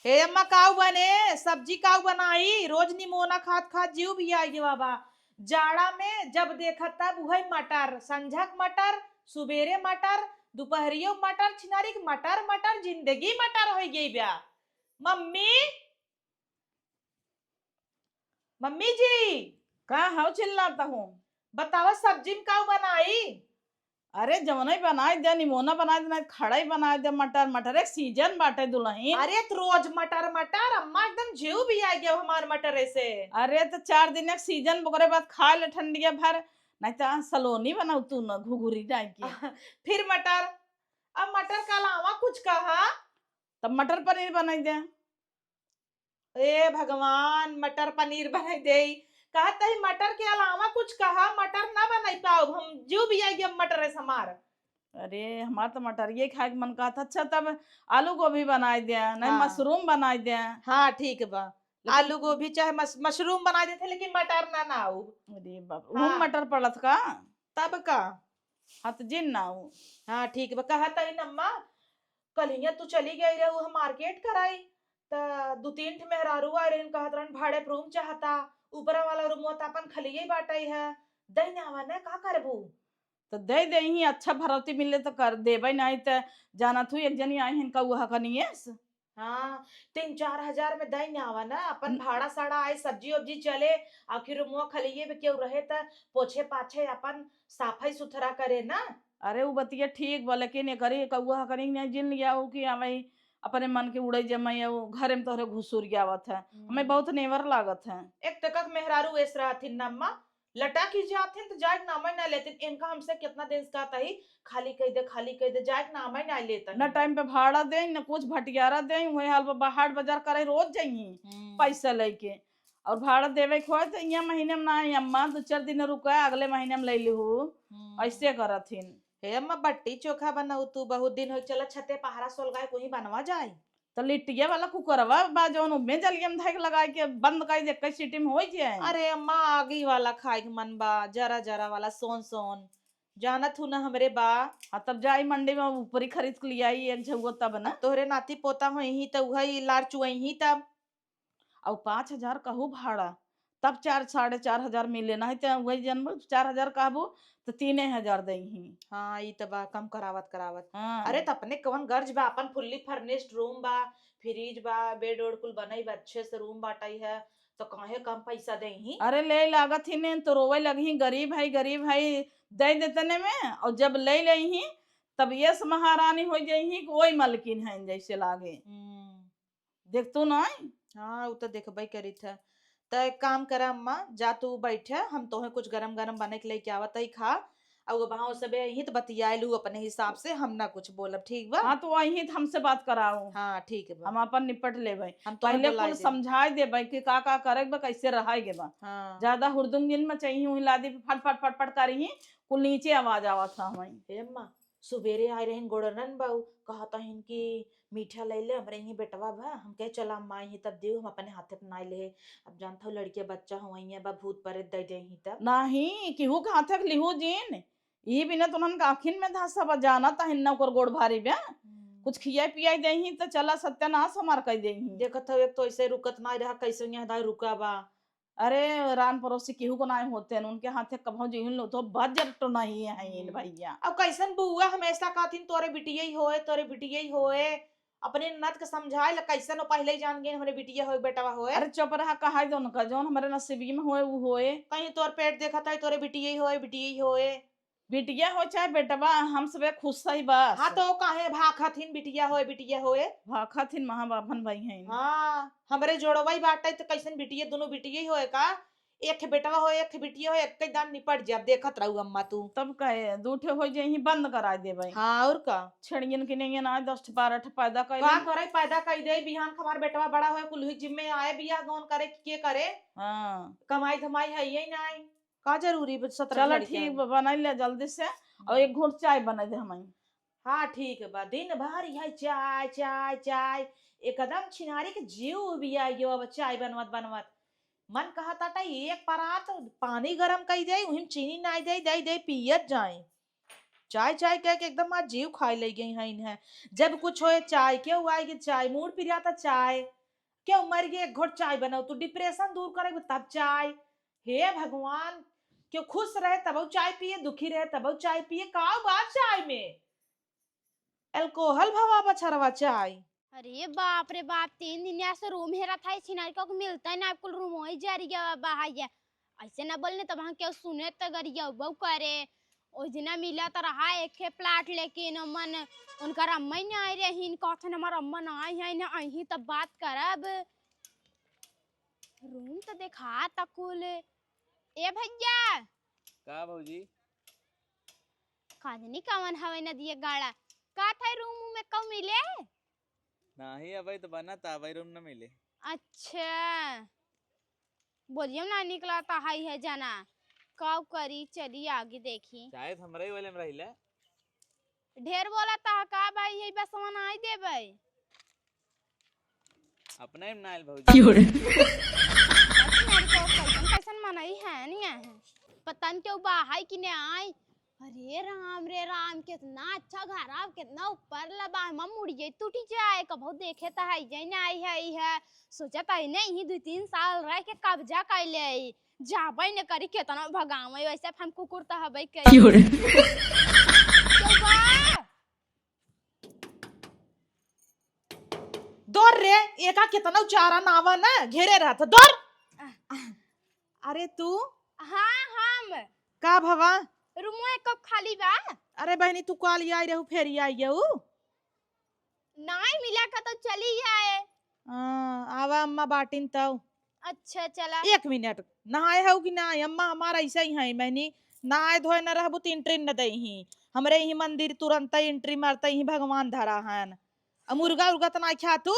हे अम्मा काऊ बने सब्जी काऊ बनाई रोज निमोना खात खात जीव भी आई बाबा। जाड़ा में जब देखा तब वही मटर, संझक मटर, सुबेरे मटर, दोपहरियो मटर, छिनारी के मटर मटर जिंदगी मटर हो गई ब्या। मम्मी, मम्मी जी का हाउ चिल्लाता हूँ। बतावा सब्जी में काऊ बनाई। अरे जवना ही बनाए दे, निमोना बनाए दे, खड़ा ही बनाए दे। मटर मटर एक सीजन बाटे दुल्हन। अरे तो रोज मटर मटर अम्मा एकदम जीव भी आ गया हमार मटर ऐसे। अरे तो 4 दिन एक सीजन बकरे बाद खा ले ठंडिया भर, नहीं तो सलोनी बनाऊ तू न घुघुरी डाल के। फिर मटर, अब मटर का अलावा कुछ कहा। तब मटर पनीर बनाई दे। ए भगवान मटर पनीर बनाई दे। कहता ही मटर के अलावा कुछ कहा, मटर ना बनाई पाओ हम जो भी आई मटर है हमार। अरे हमार तो मटर ये खाए के मन कहा था। अच्छा तब आलू गोभी बनाई दे, नहीं हाँ। मशरूम बनाई दे। हाँ ठीक बा, आलू गोभी चाहे मशरूम बना देते लेकिन मटर ना ना हो। अरे बाप हाँ। मटर पड़त का। तब का। हाँ तो जिन ना हो। हाँ ठीक बा, कहता ही नम्मा कल ही तू चली गई रहे हम मार्केट कराई त 2-3 ठे मेहरारू आ रहे कहत रहन भाड़े पर रूम चाहता, ऊपरा वाला रूम तो अपन खलिए बाटई है दई ना आवा ना का करबू। तो दे दे ही, अच्छा भरौती मिले तो कर देबे, नहीं तो जाना तू एक जनी आई हिन कौआ कनिएस। हाँ 3-4 हजार में दई ना आवा ना, अपन भाड़ा साड़ा आए सब्जी वब्जी चले, आखिर मुँह खलिए भी क्यों रहे त पोछे पाछे अपन साफाई सुथरा करे ना। अरे वो बतिया ठीक बा, लेकिन करी कौआ करी नहीं जिन लिया हो कि हमें अपने मन के उड़े जमाई वो घर में तोहरे घुसूर आवत है, हमें बहुत नेवर लागत है। एक तक मेहरारू ऐस रहथिन नम्मा लटा की जाथिन तो जाए नामे ना लेतिन, इनका हमसे कितना दिन का तही खाली कह दे जाए नामे ना लेता न टाइम पे भाड़ा दे न कुछ भटियारा दे, वही हाल बाहर बाजार करे रोज जाइए पैसा लेके। और भाड़ा देवे के हो तो यहाँ महीने में ना अम्मा 2-4 दिन रुका अगले महीने में ले लू, ऐसे करथिन। हे अम्मा बट्टी चोखा बनाऊ तू बहुत दिन हो चला छते पहाड़ा सोलगाए कोई बनवा जाए। तो लिट्टिया वाला कुकरवा बा जौन उमे जलियम धाक लगा के बंद कर दे, कई सीटी में हो जाए। अरे अम्मा आगी वाला खाए के मन बा, जरा जरा वाला सोन सोन जानत हूँ ना हमरे बा। हाँ तब जाई मंडी में ऊपरी खरीद के लिया एक झुआ तब ना। तोहरे नाती पोता हो ही तो वही लार चुई तब। और 5,000 कहू भाड़ा, तब 4-4.5 हजार मिले, नहीं तो वही जन्म 4,000 कहबू तो 3,000 दे ही। हाँ ई तो बा कम करावत करावत। हाँ। अरे तो अपने कवन गर्ज बा, अपन फुल्ली फर्निश्ड रूम बा, फ्रिज बा, बेड ओड कुल बनई बा, अच्छे से रूम बाटई है तो काहे कम पैसा दे ही। अरे ले लागत ही ने तो रोवे लगी, गरीब है दे देतने में, और जब ले ले ही तब ये महारानी हो जाही वही मलकिन है जैसे लागे। देख तू ना। हाँ वो तो देखबई करी था। तो एक काम करा अम्मा जा तू बैठे, हम तोहे कुछ गरम गरम बने के लेके आवत ही खा, और वहां सबे यही तो बतियालू अपने हिसाब से, हम ना कुछ बोलब ठीक बा। हाँ तो वही हमसे बात कराओ। हाँ ठीक बा, हम अपन निपट लेबै, हम तोहे पहले बुलाए कुल देब। समझाए देबै कि का करे बा, कैसे रहाएगे बा। हाँ ज्यादा हुरदुम दिन में चाहिए वही लादी पे फट फट फट फट करी कुल नीचे आवाज आवत था हमारी। हे अम्मा सुबेरे आए रहन गोड़नन बाऊ कहता हिन कि मीठा ले ले हमरे ही बेटवा बा, हम कहे चला अम्मा ही तब देऊ हम अपने हाथे बनाए ले। अब जानता हूँ लड़के बच्चा हो बा भूत प्रेत दे दे ही तब नहीं केहू के हाथे लिहू जीन ये बिना तुमन का आखिन में धासा बा जाना था हिन्ना कर गोड़ भारी ब्या, कुछ खिया पिया दे ही तो चला सत्यानाश हमार कह दे ही। देखत हो एक तो ऐसे रुकत ना रहा, कैसे यहाँ रुका बा। अरे रान पड़ोसी केहू को ना होते हैं उनके हाथे कभो जिहिन लो तो बजट तो नहीं है इन भैया। अब कैसन बुआ हमेशा कहतीन तोरे बिटिया ही होए तोरे बिटिया ही होए, अपने नत के समझाए ला कैसन पहले ही जान गए हमारे बिटिया होए बेटवा होए। अरे चुप रहा कहा दो उनका जौन हमारे नसीबी में होए वो होए। कहीं तोर पेट देखा था तोरे बिटिया ही होए बिटिया ही होए। बिटिया हो चाहे बेटवा हम सब खुश सही बस। हाँ तो काहे भाखथिन बिटिया होए भाखथिन महाबाभन भाई हैं। हाँ हमरे जोड़वा ही बाटे तो कैसन बिटिया दोनों बिटिया ही होए का, एक बेटवा होए एक बिटिया होए एक दाम निपट जाब देखत रहू अम्मा तू। तब कहे दूठे हो जाए बंद करा दे भाई। हाँ और का छड़ियन के नहीं ना 10-12 पैदा कर का करे पैदा कर दे बिहान हमार बेटवा बड़ा होए कुल जिम्मे आए बियाह गौन करे के करे। हाँ कमाई धमाई है यही ना का जरूरी 17 चलो लड़के ठीक हैं। बना ले जल्दी से, और एक घूट चाय बना दे हमारी। हाँ ठीक बा, दिन भर यही चाय चाय चाय एकदम छिनारी के जीव भी आई गयो अब चाय बनवत बनवत। मन कहा था एक परात पानी गरम कर दे उहिम चीनी नाई दे दे दे पियत जाए, चाय चाय कह के एकदम आज जीव खाए ले गई है इन्हें। जब कुछ होए चाय क्यों आएगी चाय मूड पिरिया था चाय, क्यों मर गए एक घोट चाय बनाओ तू डिप्रेशन दूर करे तब चाय। हे भगवान, क्यों खुश रहे तब चाय पिए, दुखी रहे तब चाय पिए, का बात चाय में अल्कोहल भवा बछरवा चाय। अरे बाप रे बाप, 3 दिन यहाँ से रूम हेरा था, छिनारी को मिलता है ना आपको रूम वही जा रही है बाहर है। ऐसे ना बोलने तब हम क्यों सुने तो गरिया बहु करे। ओ जिना मिला तो रहा एक प्लाट लेकिन मन उनका अम्मा ही नहीं आई रही, कहते हमारा अम्मा ना आई है ना आई तब बात करब। रूम तो देखा तकुल। ए भैया का भौजी कादनी कवन हवे न दिए गाड़ा का था रूम में कब मिले। नाही अबे तो बना था अबे रूम न मिले। अच्छा बोलियो ना निकला था हाई है जाना कब करी, चली आगे देखी। शायद हमरा ही वाले में रहिला। ढेर बोला था का भाई यही बस मन आई देबे अपना ही नाइल भौजी कैसन मनाई है नहीं है पता नहीं क्यों बाहर कि ने आई। अरे राम रे राम, कितना अच्छा घर आप कितना ऊपर लबा हम मुड़िए टूटी जाए कभो देखे तो है जई ना आई है सोचा था नहीं 2-3 साल रह के कब्जा कर ले जाबे न करी केतना भगावे वैसे हम कुकुर तो हबे करी। दौड़ रे, एका कितना उचारा नावा ना घेरे रहा था, दौड़। अरे तू हाँ हम का भवा रूमो एक कप खाली बा। अरे बहनी तू काल आई रहू फेर आई रहू। नहीं मिला का तो चली जाए। आवा अम्मा बाटिन तव। अच्छा चला 1 मिनट नहाए हो कि ना अम्मा हमारा ऐसा ही है मैंने नहाए धोए न रहबू तो एंट्री न दही हमरे ही मंदिर तुरंत एंट्री मारता ही भगवान धरा हन। मुर्गा उर्गा तो ना खा तू।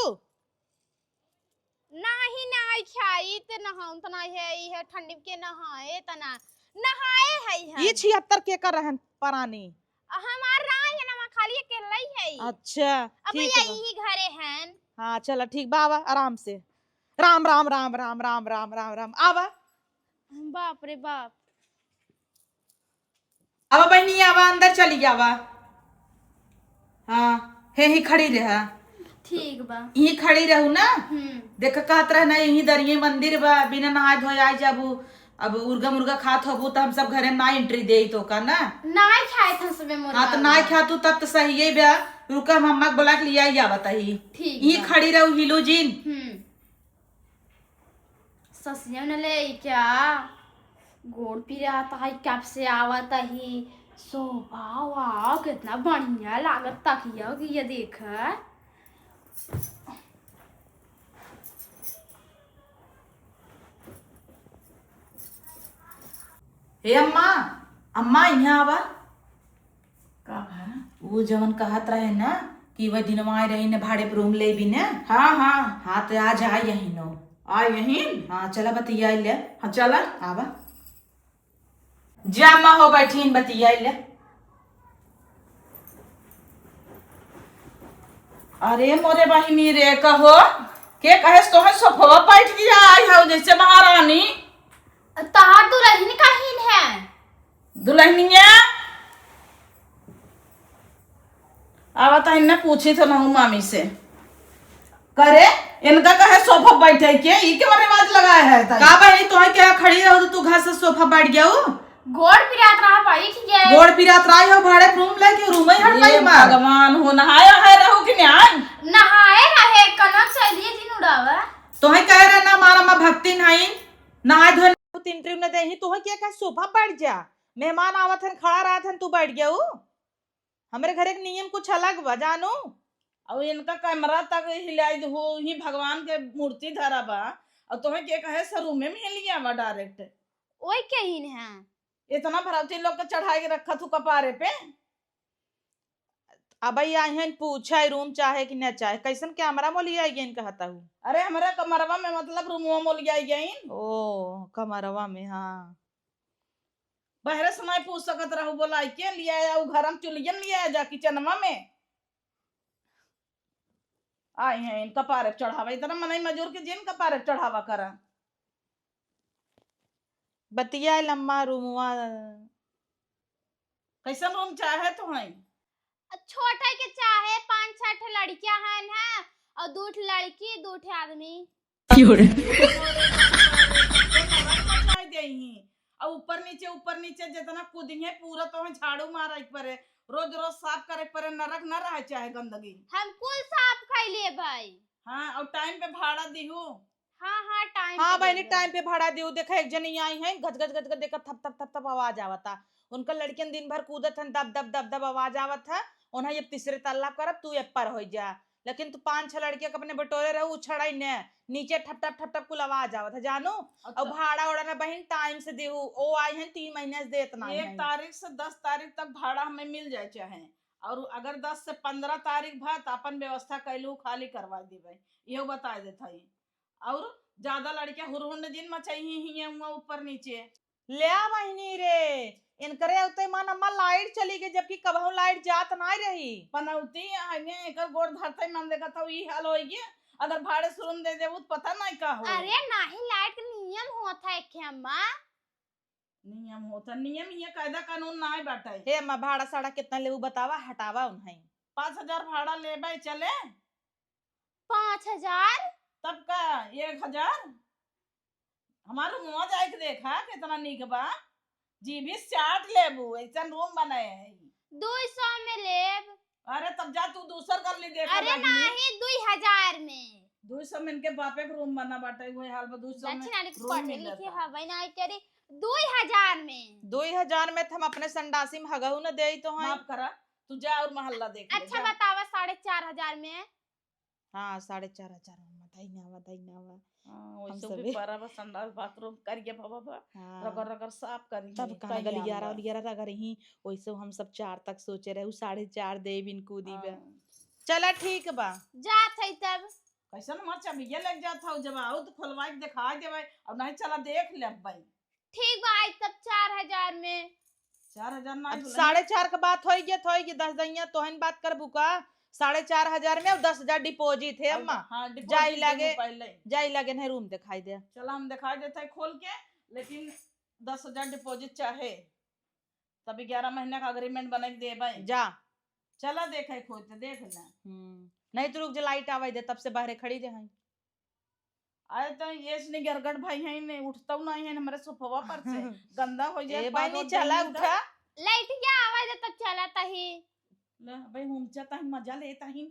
नहीं नहीं खाई ते नहाऊं तो नहीं है ये ठंडी के नहाए तना नहाए है हम। ये 76 के कर रहन परानी। हमार राय है ना खाली अकेला ही है। अच्छा अब ठीक है। यही घरे हैं। हाँ चलो ठीक बाबा आराम से। राम राम राम राम राम राम राम राम आवा। बाप रे बाप। आवा बहनी आवा अंदर चली आवा। हाँ हे ही खड़ी रहा। ठीक बा यही खड़ी रहू ना। देख कहत रहे ना यही दरिये मंदिर बा बिना नहाए धोए आई जाबू। अब उर्गा मुर्गा खात होबू तो हम सब घरे ना एंट्री दे तो का ना नहीं खाए थे सबे मुर्गा। हाँ तो ना खातू तब तो सही है बा। रुका हम अम्मा बोला के लिया या बताही। ठीक यही खड़ी रहू हिलो जीन। ससिया न ले क्या गोड़ पी रहा था कब से आवत ही शोभा वाह कितना बढ़िया लागत तकिया कि ये देख। हे अम्मा अम्मा यहाँ आवा। का वो जवन कहत रहे ना कि वह दिनवा आए रही ने भाड़े पर रूम ले भी ने। हाँ हाँ हाँ तो आज आ यही नो आ यही। हाँ चला बतिया ले। हाँ चला आवा जा अम्मा हो बैठीन बतिया ले। अरे मोरे बहिनी रे कहो के कहे तो है सोफा बैठ गया आई हो जैसे महारानी। तार दुल्हन कहीन है दुल्हनिया आवा तो इन्ने पूछी तो नहु मामी से करे इनका कहे सोफा बैठे के ई के मारे आवाज लगाया है का बहनी तो है क्या खड़ी रहो तू घर से सोफा बैठ गया हो। गोड़ पिरात रहा बैठ गए गोड़ पिरात राई हो भाड़े रूम लेके रूम ही हट पाई मार भगवान हो नहाया है रहो कि नहीं नहाए रहे कनक से लिए दिन उड़ावा तो है कह रहा ना मारा मां भक्ति नहीं नहाए धोए इंटरव्यू न दे तो है क्या कहे सोफा बैठ जा मेहमान आवत हन खड़ा रहा था तू बैठ गया हो। हमारे घर के नियम कुछ अलग बा जानू। और इनका कैमरा तक हिलाई हो ही भगवान के मूर्ति धरा बा और तुम्हें के कहे सरू में लिया बा डायरेक्ट। ओए कहीन है इतना भरौती लोग के चढ़ाई के रखा तू कपारे पे। अब यहाँ पूछा रूम चाहे कि न चाहे कैसन कैमरा मोलिया कहता हूँ। अरे हमारे कमरवा में मतलब रूमवा मोल गई। ओ कमरवा में हाँ बहरे समय पूछ सकत रहू बोला के लिया आया घर हम चुलियन लिया जा किचनवा में आए हैं इनका पारे चढ़ावा इतना मनाई मजूर के जिन का पारे चढ़ावा करा बतिया लम्मा रूमवा कैसन रूम चाहे तो है। छोटे के चाहे 5-6 लड़कियां हैं और 2 लड़की 2 आदमी। और ऊपर नीचे जितना कूदिंगे पूरा तो हम झाड़ू मारे पड़े, रोज रोज साफ करे पड़े, नरक न रहे चाहे गंदगी। हम कुल साफ कैलिए भाई। हाँ और टाइम पे भाड़ा दिहू। हाँ टाइम हाँ पे बहनी दे टाइम पे भाड़ा दियो। देखा एक जनी आई है गज गज गज गज, देखा थप थप थप थप आवाज आवता। उनका लड़कियन दिन भर कूदत हन, दब दब दब दब आवाज आवत है। उन्हें ये तीसरे तल्ला करब तू ये पर हो जा, लेकिन तू 5-6 लड़कियां के अपने बटोरे रहू उछड़ाई ने नीचे ठप ठप ठप ठप कुल आवाज आवत है जानू। और भाड़ा उड़ा ना बहन टाइम से देहू। ओ आई है 3 महीने से देत ना 1 तारीख से 10 तारीख तक भाड़ा हमें मिल जाए चाहे, और अगर 10 से 15 तारीख भा तो अपन व्यवस्था कैलू खाली करवा देवे, ये बता देता है। और ज्यादा लड़कियां हुरहुंड दिन में चाहिए ही ऊपर नीचे ले आ बहनी रे। इनकरे उते मन अम्मा लाइट चली गई, जबकि कबहू लाइट जात ना रही। पनौती आगे एकर गोड़ धरते मन देखा था ई हाल हो गया। अगर भाड़े सुरम दे देबू तो पता नहीं का हो। अरे नहीं लाइट का नियम होता है के अम्मा। नियम होता, नियम ये कायदा कानून ना है बाटे। हे अम्मा भाड़ा साड़ा कितना लेबू बतावा, हटावा उन्हें। 5000 भाड़ा लेबे चले। 5000 तब का 1000 हमारे मुँह जाए के देखा कितना निक बा। जी भी 60 लेबू ऐसा रूम बनाए है। 200 में लेब। अरे तब जा तू दूसर कर ली देखा। अरे नहीं 2000 में। 200 में इनके बापे के रूम बना बाटे वही हाल में 200 में दक्षिण आने रूम पढ़े मिल लिखे जाता। हवाई ना करी 2000 में। 2000 में हम अपने संडासी में हगहू न दे तो हैं। माफ करा तू जा और मोहल्ला देख ले, अच्छा जा। बतावा 4500 में। हाँ 4500 में हम वैसे सभी- भी पारा बस संडास बाथरूम करके बाबा हाँ। रगड़ रगड़ साफ करी तब कहाँ गलियारा उलियारा रगड़ ही। वैसे हम सब 4 तक सोचे रहे 4.5 दे बिन कूदी बे। चला ठीक बा। जात है तब। कैसे न मर चाबिया लग जाता हो, जब आओ तो खोलवा के दिखा देवे, अब नहीं चला देख ले भाई। ठीक बा आज तब 4000 में। 4000 ना अब 4.5 का बात होई गया 10 दैया तोहन बात करबू का। 4500 में और 10,000 डिपॉजिट है अम्मा। हाँ जाई लागे पहले जाई लागे नहीं रूम दिखाई दे। चला हम दिखा देते हैं खोल के, लेकिन 10,000 डिपॉजिट चाहे तभी 11 महीने का अग्रीमेंट बना के दे भाई। जा चला देखे खोलते देख ले। नहीं तो रुक जा लाइट आवे दे तब से बाहर खड़ी दे हैं। आए तो ये नहीं गरगट भाई है नहीं उठता नहीं है हमारे सोफवा पर से गंदा हो जाए। ए भाई नहीं चला उठा। लाइट क्या आवाज तब चलाता ही। ले भाई हम चाहता है मजा लेता ही,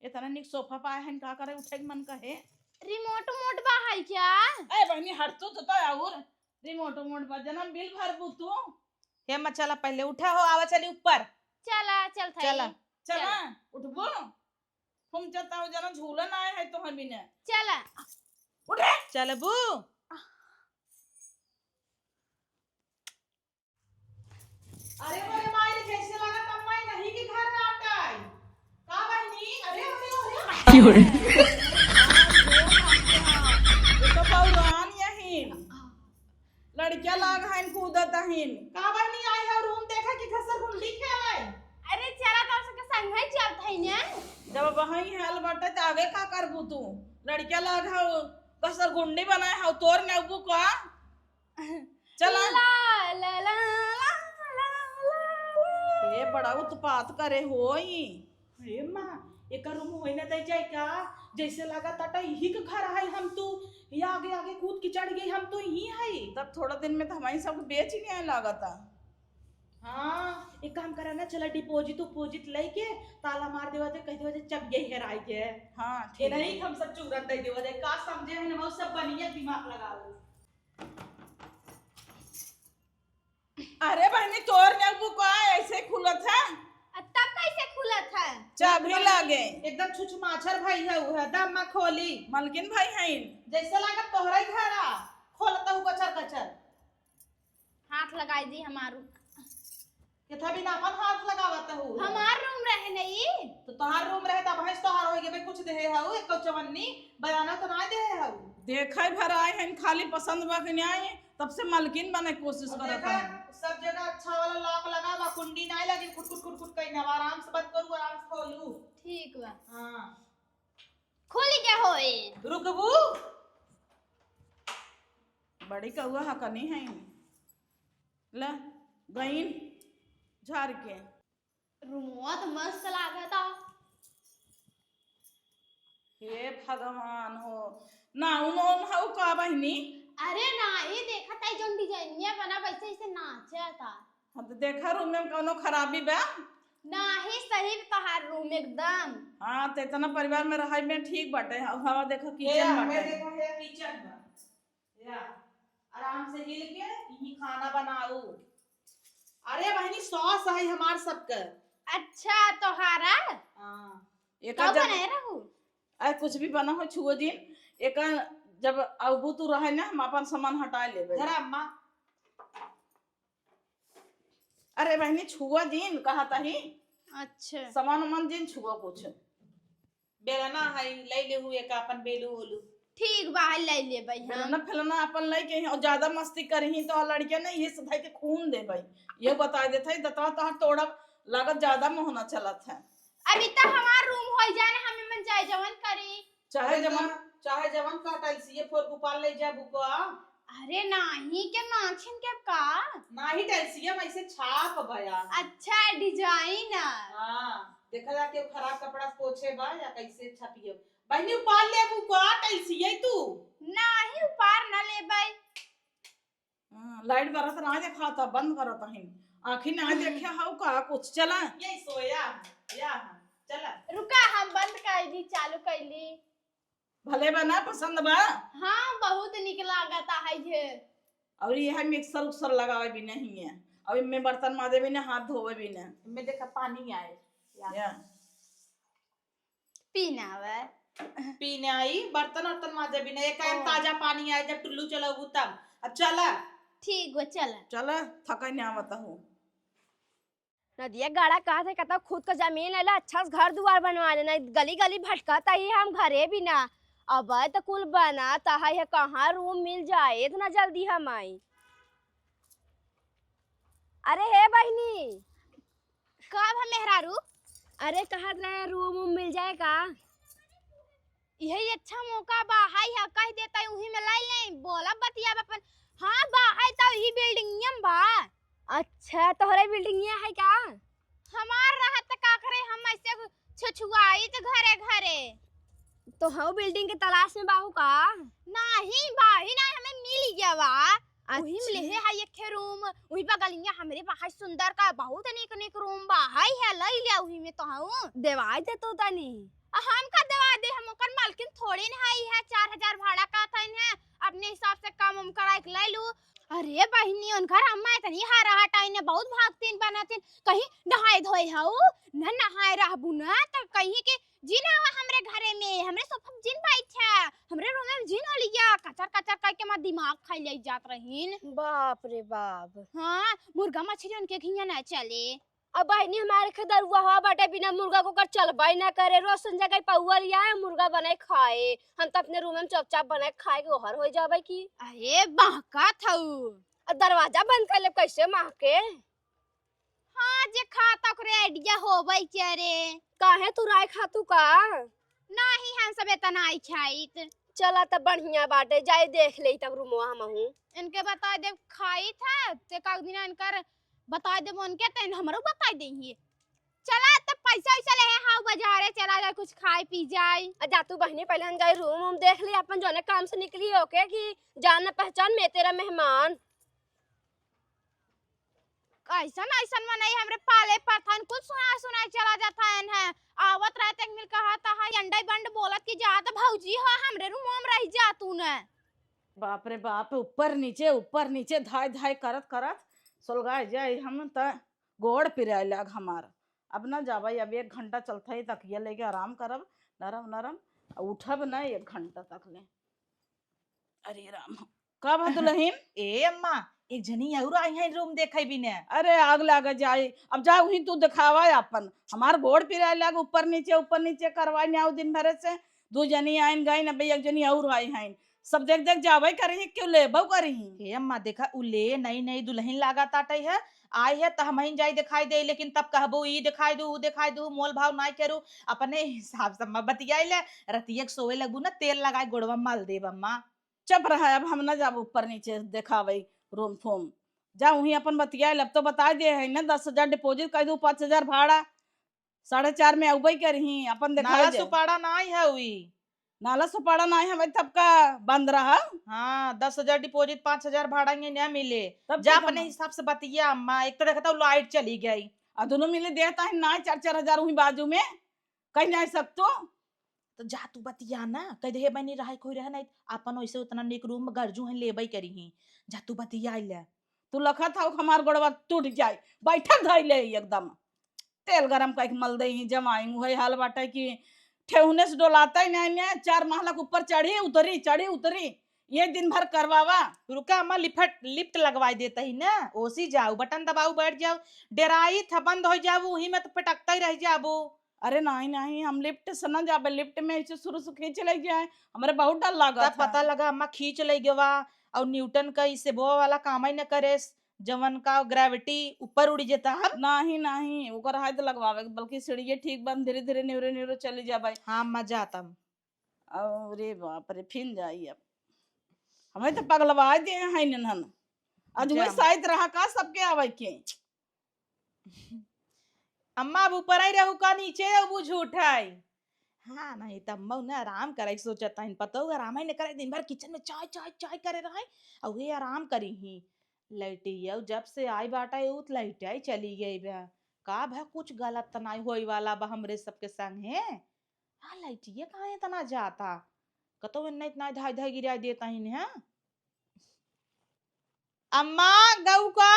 इतना निक सोफा पाए हैं का करे उठे के मन कहे। रिमोट मोट बा है क्या। ए बहनी हट तो और रिमोट मोट पर जन्म बिल भरबू तू। हे अम्मा चला पहले उठा हो आवा चली ऊपर। चला चल था चला चला उठबो हम चाहता हूँ जना झूलन आए है तो हम भी ने चला उठे चल बू। अरे मेरे माई जैसे लगा तब मैं नहीं के घर में आता है का बहनी। अरे अरे ये तो पौरान यही लड़कियां लाग हैं कूदत हैं। का बहनी आई है रूम देखा कि घसर गुंडी खेले। अरे चला तो उसके संग ही चलता है ने। जब वही हाल बटे तो आगे का करबू तू। लड़कियां लाग है कसर गुंडी बनाए है तोर ने अबू का। चला ला ला ला ला ये बड़ा उत्पात करे होई। अरे माँ एक रूम होई ना दे जाए का जैसे लगा टाटा यही के घर है हम तो ये आगे आगे कूद के चढ़ गई हम तो यही है। तब थोड़ा दिन में तो हमारी सब बेच ही नहीं लागता। हाँ एक काम करा ना चला डिपॉजिट उपोजिट लेके ताला मार देवा दे कह देवा दे चब यही हेराई के। हाँ ये ठीक नहीं हम सब चूरन दे देवा दे का समझे है ना सब बनिए दिमाग लगा लो। अरे बहनी तोर ने अबू का ऐसे खुलत है तब कैसे खुला था। चाबी लागे एकदम छुछ माछर भाई है वो है दम में खोली मलकिन भाई हैं जैसे लगा तोहरा ही घरा खोलता हूँ कचर कचर। हाथ लगाई दी हमारू किथा भी ना अपन हाथ लगावत हूँ। हमार रूम रहे नहीं तो तोहार रूम रहे तब भैंस तोहार होगे भाई कुछ दे है एक चवन्नी बयाना तो ना दे है। देखा भर आए हैं खाली पसंद बा के नहीं आए तब से मलकिन बने कोशिश करता है। सब जगह अच्छा वाला लॉक लगा बा कुंडी ना लगी कुट कुट कुट कुट कहीं ना आराम से बंद करू आराम से खोलू। ठीक बा हाँ खोली क्या होए। रुकबू बड़ी कौआ हकनी है ले गईन झाड़ के। रूमवा तो मस्त लागता। हे भगवान हो ना उन हाउ का बहिनी। अरे नहीं देखा था जो डिजाइनिया बना वैसे ऐसे नाचा था। हाँ तो देखा रूम में कोनो खराबी बा। नहीं सही तहार रूम एकदम। हाँ तो इतना परिवार में रहाई में ठीक बाटे। हवा देखो किचन ये बाटे। मैं देखा है किचन बा या आराम से हिल के यही खाना बनाऊ। अरे बहनी सॉस है हमार सबके। अच्छा तोहारा हाँ एक कब जब बनाए रहू? आई कुछ भी बना हो छुओ दिन एक जब अबू तू रहे ना हम अपन सामान हटा लेबे। जरा अम्मा अरे बहनी छुआ दिन कहा ही अच्छा सामान उमान दिन छुआ कुछ। बेलना है ले ले हुए का अपन बेलू होलू। ठीक बा ले ले भाई हम। बेलना फैलना अपन ले के और ज्यादा मस्ती करही तो लड़कियां नहीं ये सधाई के खून दे भाई ये बता देते दतवा तहार तोड़ा लागत ज्यादा मोहना चलत है। अभी तो हमार रूम हो जाए ना हमें मन जाए जवन करी। चाहे जवन का टाइल्स ये फोर गोपाल ले जा बुकवा। अरे नहीं के नाखिन के का नाही टाइल्स ये ऐसे छाप बया। अच्छा डिजाइन। हां देखा जा के खराब कपड़ा से पोछे बा या कैसे छपियो। बहनी उपाल ले बुकवा टाइल्स ये तू। नहीं ऊपर न ले भाई। लाइट बरत ना देखा था बंद करत ही आखिर ना देखे हाउ का कुछ चला ये सोया या चला रुका हम बंद कर दी चालू कर ली। भले बना पसंद बा। हाँ बहुत निक लागता है ये। और ये है मिक्सर उक्सर लगावे भी नहीं है अब इनमें बर्तन माजे भी ना हाथ धोवे भी ना। मैं देखा पानी आए या पीना वे पीने आई बर्तन वर्तन माजे भी ना एक टाइम ताजा पानी आए जब टुल्लू चलाऊ तब। अब चला ठीक वो चल। चला थका नहीं आवता हूँ। नदिया गाड़ा कहा था कहता खुद का जमीन है अच्छा से घर द्वार बनवा लेना गली गली भटकाता ही हम घरे भी ना अब तो कुल बनाता है कहाँ रूम मिल जाए इतना जल्दी हम आई। अरे हे बहनी कब हम मेहरारू अरे कहा रहे रूम वूम मिल जाएगा। यही अच्छा मौका बा हाई है कह देता उही में लाई ले बोला बतिया अपन। हाँ बा हाई तो ही बिल्डिंग बा। अच्छा तोहरे बिल्डिंग है क्या? हमार रहत का करे हम ऐसे छछुआई तो घरे घरे तो हम बिल्डिंग के तलाश में बाहू का नहीं बाही ना हमें मिल गया बा। वही में ले है एक रूम वही बगलिया हमरे बाहर सुंदर का बहुत निक निक रूम बा हाई है ले लिया वही में तो हूं देवाई दे तो तनी हम का दवा दे हम ओकर मालकिन थोड़ी नहीं है 4000 भाड़ा का थन है अपने हिसाब से काम हम कराए के ले लू। अरे बहनी उनकर अम्मा इतनी हारा हटाई ने बहुत भागतीन बनातीन कहीं नहाए धोए हऊ न नहाए रहबू ना तो कहीं के जिन आवा हमरे घरे में हमरे सोफा जिन बैठा हमरे रूम में जिन हो लिया कचर कचर करके मैं दिमाग खाई ले जात रहीन। बाप रे बाप। हां मुर्गा मछली उनके घिया ना चले। अब बहनी हमारे खदर हुआ हुआ बाटे बिना मुर्गा को कर चलबाई ना करे रोज संजय का पौवा लिया है मुर्गा बनाए खाए हम तो अपने रूम में चुपचाप बनाए खाए के ओहर हो जाबे की। अरे बहका थऊ दरवाजा बंद कर ले कैसे महके। हां जे खाता करे आइडिया होबै के रे काहे तू राय खातू का नहीं हम सब इतना आई खाइत। चला तब बढ़िया बाटे जाए देख ले तब रूमवा हम हूं इनके बता दे खाई था ते का दिन इनकर बता दे उनके तन हमरो बता देही। चला तब पैसा वैसा ले हाउ बाजारे चला जाए कुछ खाए पी जाए। जा तू बहनी पहले हम जाए रूम देख ली अपन जोने काम से निकली होके कि जान पहचान में तेरा मेहमान ऐसा नहीं हमरे पाले पठान कुछ सुना चला जाता है आवत रहते मिल कहा था अंडा बंड बोलत की जात भौजी हो हमरे रूम में रह जा तू न। बाप रे बाप ऊपर नीचे धाय धाय करत करत सुलगाए जाए हम त गोड़ पिराए लग हमार अब ना जाबई अब 1 घंटा चलता ही तकिया लेके आराम करब नरम नरम उठब ना 1 घंटा तक ले। अरे राम कब है दुल्हन ए अम्मा एक जनी और आई है रूम देखे भी ने। अरे आग लग जाए अब जा वही तू दिखावा अपन हमार गोड़ पिराए लग ऊपर नीचे करवाए ना दिन भर से 2 जनी आइन गई ना 1 जनी और आई हैं सब देख देख जावे करी क्यों ले बहु करी। हे अम्मा देखा उ ले नई दुल्हन लागा ताटे है आई है त हम जाई दिखाई दे लेकिन तब कहबो ई दिखाई दू मोल भाव ना करू अपने हिसाब से मैं बतियाई ले रतिया सोए लगू ना तेल लगाए गोड़वा मल देब अम्मा। चुप रहा अब हम ना जाब ऊपर नीचे दिखावे रूम फूम जा वही अपन बतियाए अब तो बता दे है ना 10,000 डिपॉजिट कर दू 5,000 भाड़ा 4.5 में अबई करही अपन दिखाई नाला दे। सुपाड़ा ना है हुई नाला सुपाड़ा ना है हमें तब का बंद रहा। हाँ 10,000 डिपॉजिट 5,000 भाड़ा ये न मिले। तब जा तो अपने हिसाब से बतिया अम्मा। एक तो देखता हूँ लाइट चली गई। और दोनों मिले देता है ना 4-4 हजार हुई बाजू में कहीं नहीं सकतो। तो जा तू बतिया ना कह दे बनी रहा कोई रह नहीं अपन वैसे उतना निक रूम में गरजू है लेबई करी ही। जा तू बतिया ले। तू लखा था हमार गोड़वा टूट जाए बैठक धई ले एकदम तेल गरम कह मल दे जमाई वही हाल बाटे कि ठेहुने से डोलाता ही नहीं 4 महला के ऊपर चढ़ी उतरी ये दिन भर करवावा। रुका अम्मा लिफ्ट लगवाई देता ही ना ओसी जाओ बटन दबाओ बैठ जाओ डेराई था बंद हो जाओ वही में तो पटकता ही रह जाबो। अरे नहीं हम लिफ्ट से न जाबे लिफ्ट में ऐसे शुरू से खींच ले जाए हमारे बहुत डर लगा तब पता लगा अम्मा खींच ले गवा और न्यूटन का इसे वो वाला काम ही न करे जवन का ग्रेविटी ऊपर उड़ जाता हम। नहीं ओकर हाथ लगवावे बल्कि सीढ़ी ठीक बंद धीरे धीरे न्यूरे चली जाबे। हाँ मजा आता। अरे बाप रे फिन जाई अब हमें तो पगलवा दे हैं नन आज वही शायद रहा का सबके आवे के। अम्मा अब ऊपर ही रहू का नीचे अब झूठाई। हाँ नहीं तब अम्मा ने आराम करे सोचता इन पता आराम ही न करे दिन भर किचन में चाय चाय चाय करे रहे और ये आराम करी ही लैटिया जब से आई बाटा उत लैटिया चली गई बा का भा कुछ गलत तो नहीं होई वाला बा हमरे सबके संग है। हाँ लैटिया कहाँ इतना जाता कतो नहीं इतना धाई धाई गिरा देता ही है। अम्मा गऊ का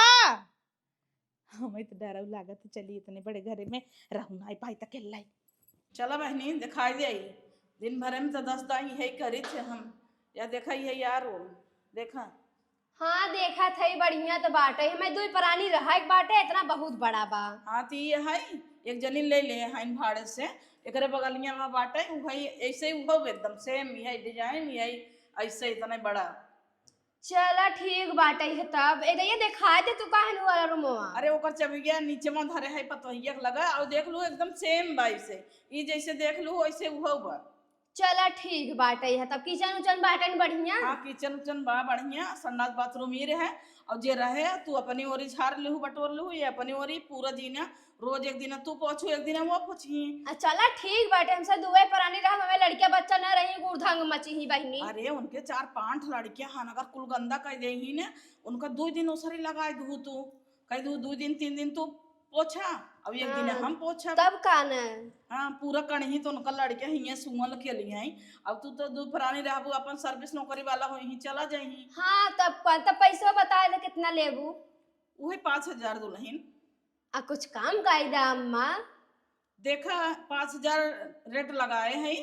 हमें तो डर लागत चली इतने बड़े घर में रहू ना पाई तक लाई। चलो बहनी दिखाई दे दिन भर में तो 10 दाई है करी थे हम या देखा है यार वो देखा। हाँ देखा थई बढ़िया तो बाटे हमें दुई प्राणी रहा एक बाटे इतना बहुत बड़ा बा। हाँ तो ये है एक जनी ले है भाड़े से एक बगलिया में बाटे वही ऐसे ही वो एकदम सेम है डिजाइन है ऐसे इतना बड़ा। चला ठीक बाटे है तब ये दिखा दे तू काहे नु वाला रूमवा। अरे ओकर चबिया नीचे में धरे है पतोहिया लगा और देख लू एकदम सेम बाई से ई जैसे देख लू वैसे वो बा। चला ठीक बाटे है तब किचन उचन बाटे न बढ़िया। हाँ किचन उचन बा बढ़िया संडास बाथरूम ही रहे और जे रहे तू अपनी ओरी झाड़ लू बटोर लू ये अपनी ओरी पूरा दिन रोज एक दिन तू पोछू एक दिन वो पोछी। चला ठीक बाटे हमसे दुए प्राणी रहा हमें लड़कियां बच्चा न रही गुड़धंग मची ही बहनी। अरे उनके 4-5 लड़कियां हाँ अगर कुल गंदा कह दे ही ने उनका 2 दिन उसरी लगाए दू तू कह दू 2 दिन 3 दिन तू पोछा अब एक दिन हम पोछा तब का न। हाँ पूरा कणही तो उनका लड़के ही सुमल के लिए हैं अब तू तो 2 प्राणी रहबू अपन सर्विस नौकरी वाला हो ही चला जाही। हाँ तब पैसा बता दे कितना लेबू। वही 5,000 दुल्हन आ कुछ काम कायदा अम्मा। देखा 5,000 रेट लगाए हैं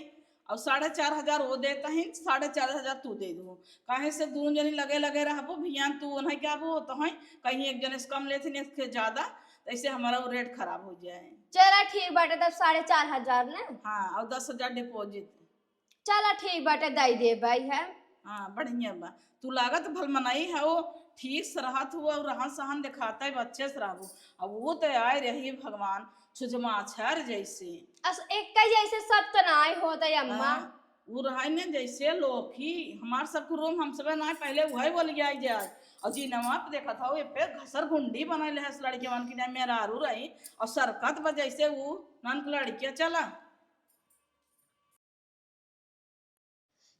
और 4,500 वो देता है 4,500 तू दे दू काहे से दोनों जनी लगे रहबो भियान तू नहीं क्या वो तो है कहीं एक जने से कम लेते एक से ज्यादा ऐसे हमारा वो रेट खराब हो जाए। चला ठीक बाटे तब 4,500 न। हाँ और 10,000 डिपॉजिट। चला ठीक बाटे दई दे भाई है। हाँ बढ़िया बा तू लागत भल मनाई है वो ठीक से रहत हुआ और रहन सहन दिखाता है अच्छे से रहू अब वो तो आए रही भगवान छुजमाछर जैसे एक का जैसे सब तो ना होता है अम्मा। वो रहा ने जैसे लोखी हमार सबको रूम हम सब ना पहले वही बोल जाए और जी नवा देखा था ये पे घसर गुंडी बनाई है लड़की वन की मेरा आरू रही और सरकत बा जैसे वो नन लड़कियां चला।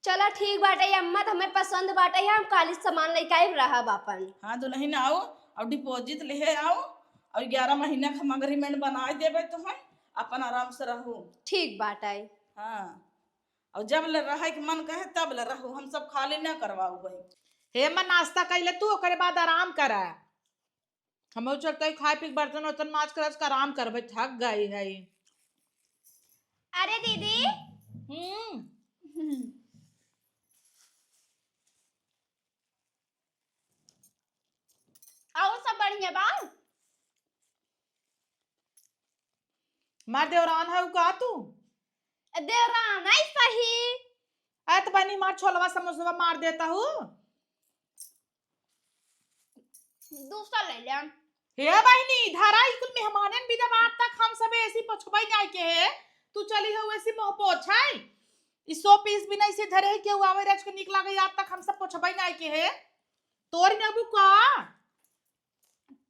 चला ठीक बाटे अम्मा तो हमें पसंद बाटे है हम काली सामान लेके आए रहा बापन। हाँ दुल्हन आओ और डिपॉजिट ले आओ और 11 महीना का अग्रीमेंट बना देवे तो है अपन आराम से रहू। ठीक बाटे। हाँ और जब ले रहा के मन कहे तब ले रहू हम सब खाली ना करवाऊ गई। हे मन नाश्ता कैले तू ओकरे बाद आराम करा हम चलते खाए पी बर्तन वर्तन माज कर उसका आराम करबे थक गई है। अरे दीदी आओ सब बढ़िया बा। मार देवरान है का तू देवरान है सही ऐत बनी मार छोलवा समोसा मार देता हूँ। दूसरा ले ले। हे बहनी धारा कुल मेहमानन भी दब आज तक हम सब ऐसी पोछबाई जाए के है तू चली हो ऐसी मोह पोछाई इस 100 पीस भी नहीं से धरे के हुआ आवे रच के निकला गई आज तक हम सब पोछबाई जाए के है तोर नबू का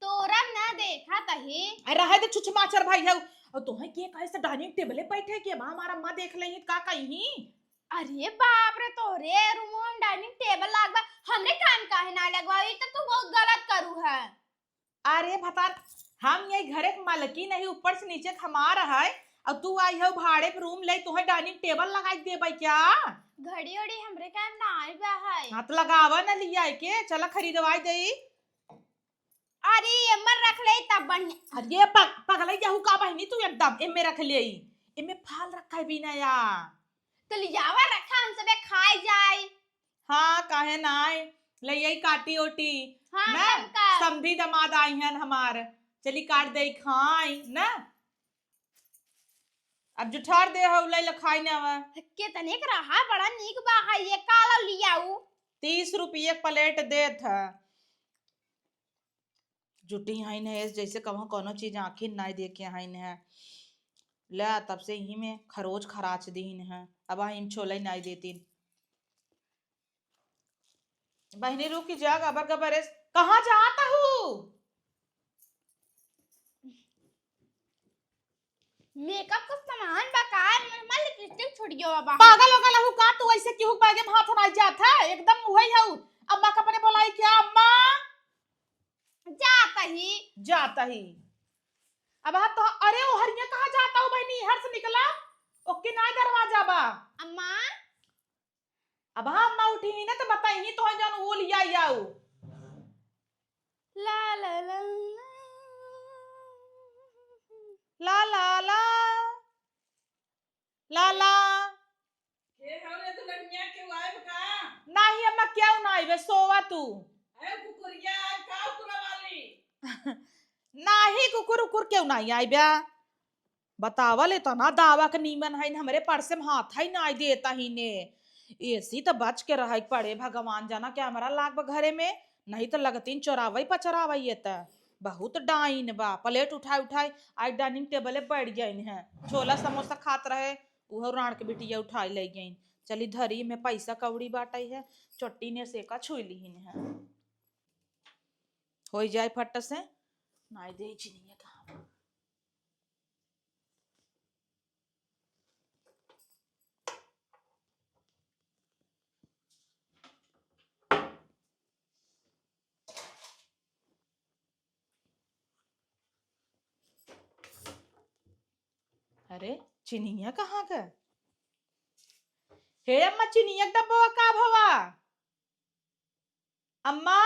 तोरा ना देखा तही। अरे है तो छुछमाचर भाई है और तोहे के कहे से डाइनिंग टेबल पे बैठे के बा हमारा मां देख लेही का कहीं अरे बाप रे, तोरे रूम में डाइनिंग टेबल लागबा, हमरे काम काहे ना लगवाई? तो तू बहुत गलत करू है। अरे भतार, हम ये घरे के मालकी नहीं, ऊपर से नीचे खमा रहा है, और तू आई हो भाड़े पे रूम ले, तुम्हें डाइनिंग टेबल लगाई दे भाई क्या? घड़ी उड़ी हमरे काम ना आई बा है। हाँ तो लगावा ना लिया के, चला खरीदवाई दे। अरे ये मर रख ले तब बढ़िया। अरे पगलाई जाहू का बहनी तू एकदम एमे रख ले, एमे फाल रखा है बिना या। तो लियावा रखा, हम सबे खाए जाए। हाँ काहे ना ले यही काटी ओटी हाँ ना, तब का। समधी दमाद आई हैं हमार, चली काट दे खाई ना। अब जुठार दे हो ले लखाई ना वा। कितने का रहा, बड़ा नीक बा है ये, काला लियाऊ। 30 रुपये प्लेट दे था। जुटी हाइन है जैसे कहूँ कोनो चीज आखिर ना देखे हाइन है, ले तब से यही में खरोच खराच दीन है, अब हम छोले ना देती। बहनी रुक जा, गबर गबर कहाँ जाता हूँ? मेकअप का सामान बका, मन लिपस्टिक छूट गयो बा। पागल हो गया हूँ का तू? ऐसे क्यों बैगे में हाथ ना जाता है? एकदम वही है। अम्मा का अपने बोलाई क्या? अम्मा जाता ही जाता ही। अब हाँ तो अरे ओ हरिया कहाँ जाता हूँ बहनी? हर से निकला ओके ना दरवाजा बा। अम्मा। अब हाँ अम्मा उठी ही ना तो बताई तो जान वो लिया याऊ। ला ला ला ला ला ला ला ला के हरे तू लड़निया के वाइब का? नहीं अम्मा क्या नहीं बे सोवा तू। ए कुकुरिया का कुरवाली? नाही कुकुर उकुर क्यों नहीं आई ब्या? बतावा ले तो ना दावा के नीमन है हमरे पर से हाथ ही ना देता ही ने। ऐसी तो बच के रह पड़े, भगवान जाना क्या हमारा लाग बा घरे में, नहीं तो लगतीन चोरावई पचरावई ये तो बहुत डाइन बा। प्लेट उठाए उठाए आज डाइनिंग टेबल बैठ गई है, छोला समोसा खात रहे उहो राण के बिटिया उठाई ले गई। चली धरी में पैसा कौड़ी बाटाई है, चोटी ने सेका छुई ली है, हो जाए फट से नाई दे नहीं है कहाँ। अरे चिनिया कहाँ का? हे अम्मा चिनिया डब्बा का भवा? अम्मा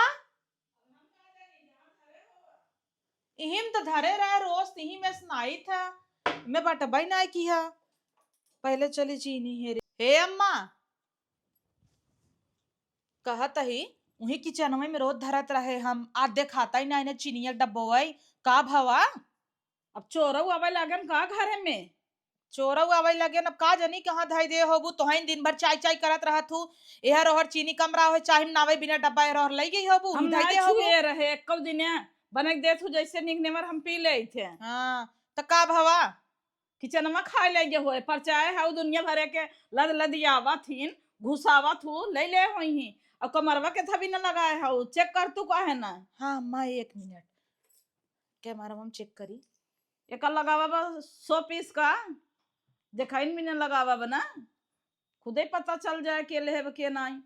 इहिम तो धरे रहे रोज तिही में सुनाई था, मैं बटबाई ना किया पहले चली चीनी है रे। हे अम्मा कहत ही वही किचन में रोज धरत रहे, हम आधे खाता ही ना इन्हें चीनिया डब्बा का भवा? अब चोरऊ आवे लागन का घरे में? चोरऊ आवे लगे अब का जनी कहाँ धाई दे होबू, तोहन दिन भर चाय चाय करत रहत हूँ, एहर ओहर चीनी कमरा हो चाहे नावे बिना डब्बा एहर लई गई होबू, हम धाई ना दे होबू। छुए रहे एको दिन बनक देत हूँ जैसे निकने मर हम पी ले थे। हाँ तो का भवा? किचन में खा ले गे होए पर चाहे हाउ दुनिया भरे के लद लदियावा थीन घुसावा थू ले ले होई ही, और कमरवा के थभी न लगाए हाउ चेक कर तू का है ना? हाँ अम्मा 1 मिनट कैमरा हम चेक करी। एक लगावा बा 100 पीस का, दिखाइन भी न लगावा बना, खुदे पता चल जाए के ले के नहीं।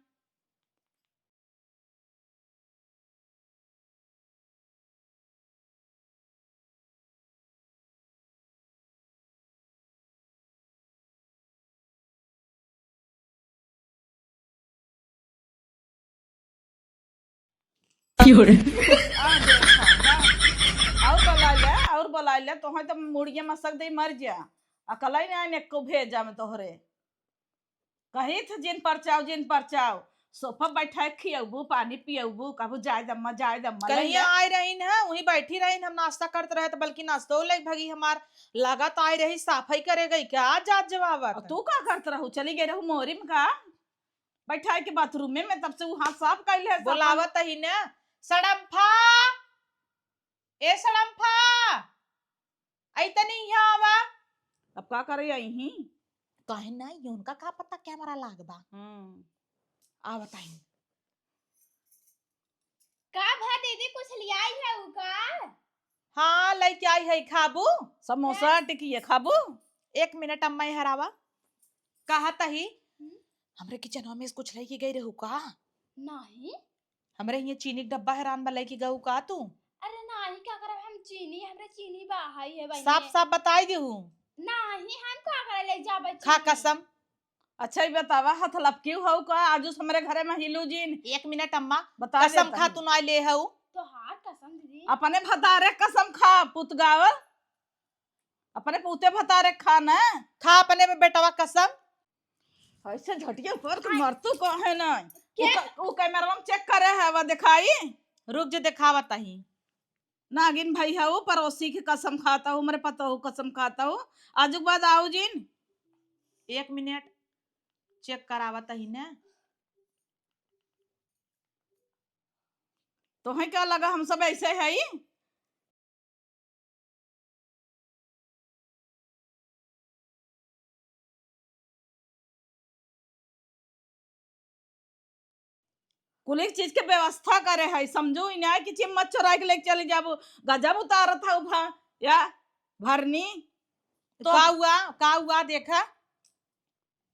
और बोला ले तो है तो मुड़िया मसक दे मर जा, अकलाई ना ने को भेजा में तोहरे कही थ जिन पर चाव सोफा बैठा खियबू पानी पियबू कहबू जाय दम्मा कहीं आई रही है वहीं बैठी रही, हम नाश्ता करते रहे तो बल्कि नाश्तो ले भगी हमार लागत आई रही सफाई करे गई क्या जात जवाब। तू का करत रहू? चली गई रहू मोरी में का बैठा के बाथरूम में तब से वहां साफ कैल है। बोलावत ही न सड़म्फा, ए सड़म्फा ऐतनी यहाँ आवा। अब का करे आई ही कहे ना ये उनका का पता कैमरा लागबा। आ बताई का भा दीदी कुछ लियाई है उ का? हाँ लेके आई है खाबू समोसा टिकिए खाबू। 1 मिनट अम्मा हरावा कहत ही हमरे किचनवा में कुछ लेके गई रहू का? नहीं हमरे ये चीनी का डब्बा हैरान में लेके गऊ का तू? अरे नहीं क्या करब हम चीनी हमरे चीनी बाहाई है बहनी साफ साफ बताई देहू। नहीं हम का करे ले जाबे खा चीनी? कसम। अच्छा ये बतावा हाथ लपकी हो का आजू हमरे घरे में हिलू जीन 1 मिनट अम्मा, बता कसम देता खा हूँ। तू ना ले हऊ। तो हाँ कसम दीदी अपने भतारे कसम खा पुतगावर, अपने पूते भतारे खा ना। खा अपने में बेटवा कसम। ऐसे झटिया पर के मरतू को है ना क्या? वो कैमरा में चेक करे है वो दिखाई रुक जे दिखावा तही। नागिन भाई है वो पड़ोसी की कसम खाता हूँ, मेरे पता हूँ कसम खाता हूँ। आज के बाद आओ जीन 1 मिनट चेक करावा तही ने। तो है क्या लगा हम सब ऐसे है ही? कुल एक चीज के व्यवस्था करे है, समझो इन्हें की चीज मत चुरा के लेके चली जाबो। गजब उतारा था उभा या भरनी तो का हुआ देखा?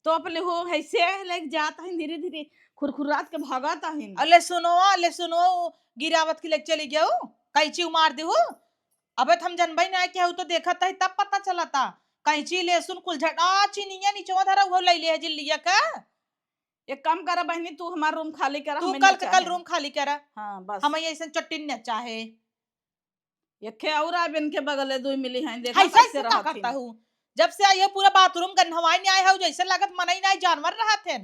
तो अपने हो ऐसे लेके जाता है धीरे धीरे खुरखुरात के भागाता है। अले सुनो गिरावत की लेके चली गयो कैची उमार देहू। अबे हम जनबई ना के हऊ तो देखत है तब पता चलता। कैची लहसुन कुल झटा चीनिया नीचवा धरा वो ले ले जिल्लिया का। एक काम करा बहनी तू हमारा रूम खाली करा, तू हमें कल ना कल चाहे। रूम खाली करा। हाँ बस हमें ऐसे चट्टी न चाहे। यखे और आबिन के बगले दो मिली हैं देखा ऐसा कैसे ऐसे का रहत करता हईन। हूँ। जब से आई है पूरा बाथरूम गंधवाई नहीं आया हूँ जैसे लागत मनई नहीं जानवर रहा थे।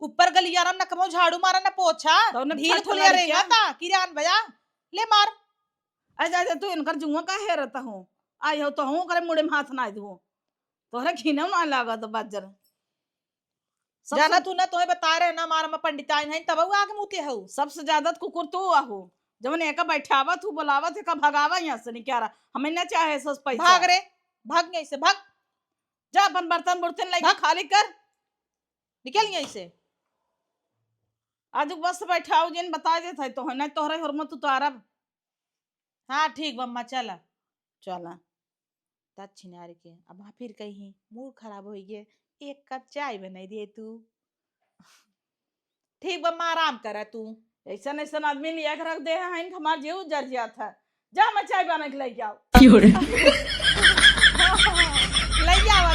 ऊपर गलियारा न कमो झाड़ू मारा न पोछा तो उन्हें ढील फट खुलिया लड़ी क्या? रहेगा ता किरान भैया ले मार। आजा आजा तू इनकर जुआ का हेरता हूँ आई हो तो हूँ करे मुड़े में हाथ ना दू तोहरे घिनौ ना लागा तो बाजर जाना तू ना तुम्हें बता रहे ना मारा में पंडिताइन है तब आगे मुते हूँ। सबसे ज्यादा कुकुर तू आहू जब एक बैठावत तू बुलावत एक भगावा यहाँ से नहीं क्या रहा हमें ना चाहे सस पैसा भाग रे भाग यहीं से भाग। जा अपन बर्तन बुर्तन लेके खाली कर निकल यहीं से। आज बस बैठाओ जिन बता देता तो है ना तोहरे हरमत उतारब। हाँ ठीक बम्मा चला चला दक्षिणार के। अब वहाँ फिर कहीं मूड खराब हो गए 1 कप चाय बनाई दे तू। ठीक बम्मा आराम करा तू। ऐसा ऐसा आदमी लिया के रख दे है हमार जीव जर गया था। जा मैं चाय बना के ले जाओ ले जावा